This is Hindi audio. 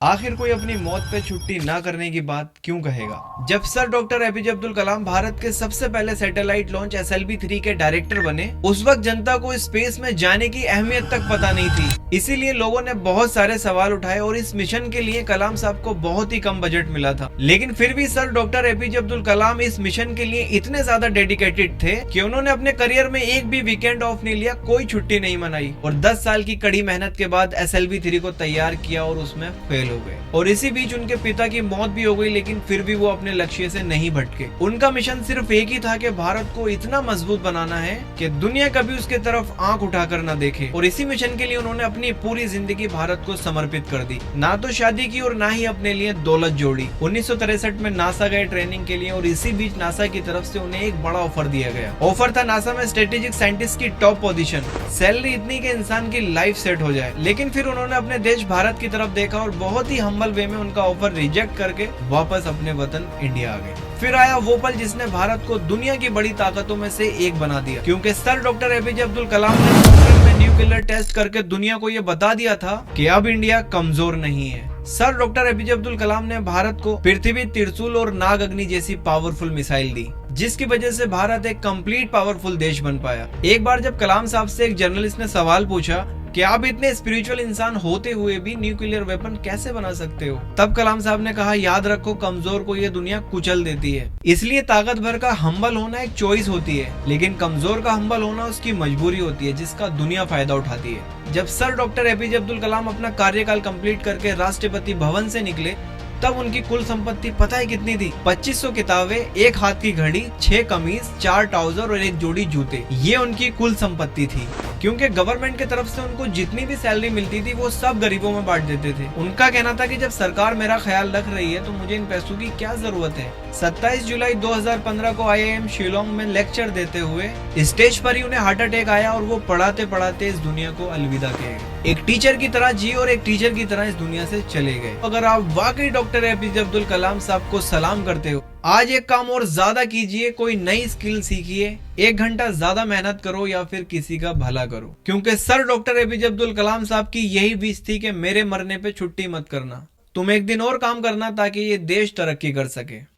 आखिर कोई अपनी मौत पे छुट्टी ना करने की बात क्यों कहेगा। जब sir doctor APJ Abdul Kalam Bharat के सबसे पहले सैटेलाइट लॉन्च SLV-3 के डायरेक्टर बने, उस वक्त जनता को स्पेस में जाने की अहमियत तक पता नहीं थी। इसीलिए लोगों ने बहुत सारे सवाल उठाए और इस मिशन के लिए कलाम साहब को बहुत ही कम बजट मिला था। लेकिन फिर भी sir doctor APJ Abdul Kalam इस मिशन के लिए इतने ज्यादा डेडिकेटेड थे कि उन्होंने अपने करियर में एक भी वीकेंड ऑफ नहीं लिया, कोई छुट्टी नहीं मनाई और 10 साल की कड़ी मेहनत के बाद SLV-3 को तैयार किया और उसमें फेल हो गए। और इसी बीच उनके पिता की मौत भी हो गई, लेकिन फिर भी वो अपने लक्ष्य से नहीं भटके। उनका मिशन सिर्फ एक ही था कि भारत को इतना मजबूत बनाना है कि दुनिया कभी उसके तरफ आंख उठाकर न देखे। और इसी मिशन के लिए उन्होंने अपनी पूरी जिंदगी भारत को समर्पित कर दी। ना तो शादी की और ना ही अपने लिए दौलत जोड़ी। 1963 में नासा गए ट्रेनिंग के लिए और इसी बीच नासा की तरफ से उन्हें एक बड़ा ऑफर दिया गया। ऑफर था नासा में स्ट्रेटेजिक साइंटिस्ट की टॉप पोजीशन, सैलरी इतनी कि इंसान की लाइफ सेट हो जाए। लेकिन फिर उन्होंने अपने देश भारत की तरफ देखा और बहुत ही हम्बल वे में उनका ऑफर रिजेक्ट करके वापस अपने वतन इंडिया आ गए। फिर आया वो पल जिसने भारत को दुनिया की बड़ी ताकतों में से एक बना दिया, क्योंकि sir doctor APJ Abdul Kalam ने पोखरण में न्यूक्लियर टेस्ट करके दुनिया को ये बता दिया था कि अब इंडिया कमजोर नहीं है। Sir doctor APJ Abdul Kalam ने भारत को पृथ्वी, त्रिशूल और नाग अग्नि जैसी पावरफुल मिसाइल दी, जिसकी वजह से भारत एक कंप्लीट पावरफुल देश बन पाया। एक बार जब कलाम साहब से एक जर्नलिस्ट ने सवाल पूछा कि आप इतने स्पिरिचुअल इंसान होते हुए भी न्यूक्लियर वेपन कैसे बना सकते हो, तब कलाम साहब ने कहा, याद रखो कमजोर को ये दुनिया कुचल देती है। इसलिए ताकतवर का हम्बल होना एक चॉइस होती है, लेकिन कमजोर का हम्बल होना उसकी मजबूरी होती है, जिसका दुनिया फायदा उठाती है। जब sir doctor APJ Abdul Kalam अपना कार्यकाल कंप्लीट करके राष्ट्रपति भवन से निकले, तब उनकी कुल संपत्ति पता है कितनी थी? 2500 किताबें, एक हाथ की घड़ी, 6 कमीज, 4 ट्राउजर और एक जोड़ी जूते। ये उनकी कुल संपत्ति थी, क्योंकि गवर्नमेंट की तरफ से उनको जितनी भी सैलरी मिलती थी वो सब गरीबों में बांट देते थे। उनका कहना था कि जब सरकार मेरा ख्याल रख रही है तो मुझे इन पैसों की क्या जरूरत है। 27 जुलाई 2015 को IIM शिलोंग में लेक्चर देते हुए स्टेज पर ही उन्हें हार्ट अटैक आया और वो पढ़ाते पढ़ाते इस दुनिया को अलविदा कह गए। एक टीचर की तरह जी और एक टीचर की तरह इस दुनिया से चले गए। अगर आप वाकई डॉक्टर एपीजे अब्दुल कलाम साहब को सलाम करते हो, आज एक काम और ज्यादा कीजिए, कोई नई स्किल सीखिए, 1 घंटा ज्यादा मेहनत करो या फिर किसी का भला करो। क्योंकि sir doctor APJ Abdul Kalam साहब की यही विश थी कि मेरे मरने पे छुट्टी मत करना, तुम एक दिन और काम करना ताकि ये देश तरक्की कर सके।